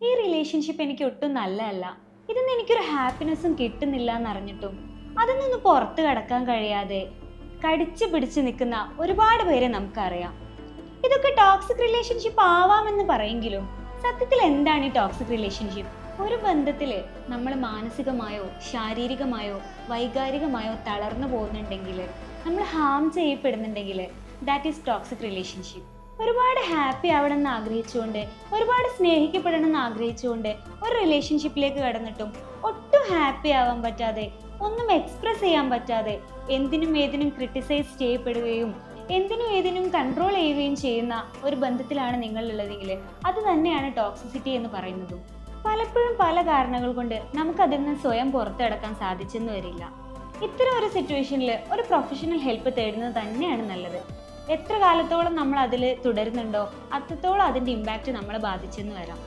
ഈ റിലേഷൻഷിപ്പ് എനിക്ക് ഒട്ടും നല്ലതല്ല, ഇതിന്ന് എനിക്കൊരു ഹാപ്പിനെസ്സും കിട്ടുന്നില്ല എന്നറിഞ്ഞിട്ടും അതിൽ നിന്ന് പുറത്ത് കടക്കാൻ കഴിയാതെ കടിച്ചു പിടിച്ച് നിൽക്കുന്ന ഒരുപാട് പേരെ നമുക്കറിയാം. ഇതൊക്കെ ടോക്സിക് റിലേഷൻഷിപ്പ് ആവാമെന്ന് പറയെങ്കിലും സത്യത്തിൽ എന്താണ് ഈ ടോക്സിക് റിലേഷൻഷിപ്പ്? ഒരു ബന്ധത്തിൽ നമ്മൾ മാനസികമായോ ശാരീരികമായോ വൈകാരികമായോ തളർന്നു പോകുന്നുണ്ടെങ്കിൽ, നമ്മൾ ഹാം ചെയ്യപ്പെടുന്നുണ്ടെങ്കിൽ, ദാറ്റ് ഈസ് ടോക്സിക് റിലേഷൻഷിപ്പ്. ഒരുപാട് ഹാപ്പി ആവണമെന്ന് ആഗ്രഹിച്ചുകൊണ്ട്, ഒരുപാട് സ്നേഹിക്കപ്പെടണമെന്ന് ആഗ്രഹിച്ചുകൊണ്ട് ഒരു റിലേഷൻഷിപ്പിലേക്ക് കടന്നിട്ടും ഒട്ടും ഹാപ്പി ആവാൻ പറ്റാതെ, ഒന്നും എക്സ്പ്രസ് ചെയ്യാൻ പറ്റാതെ, എന്തിനും ഏതിനും ക്രിട്ടിസൈസ് ചെയ്യപ്പെടുകയും എന്തിനും ഏതിനും കൺട്രോൾ ചെയ്യുകയും ചെയ്യുന്ന ഒരു ബന്ധത്തിലാണ് നിങ്ങളുള്ളതെങ്കിൽ അത് തന്നെയാണ് ടോക്സിസിറ്റി എന്ന് പറയുന്നതും. പലപ്പോഴും പല കാരണങ്ങൾ കൊണ്ട് നമുക്കതിൽ നിന്ന് സ്വയം പുറത്തു കടക്കാൻ സാധിച്ചെന്ന് വരില്ല. ഇത്തരം ഒരു സിറ്റുവേഷനിൽ ഒരു പ്രൊഫഷണൽ ഹെൽപ്പ് തേടുന്നത് തന്നെയാണ് നല്ലത്. എത്ര കാലത്തോളം നമ്മൾ അതിൽ തുടരുന്നുണ്ടോ അത്രത്തോളം അതിൻ്റെ ഇമ്പാക്റ്റ് നമ്മളെ ബാധിച്ചെന്ന് വരാം.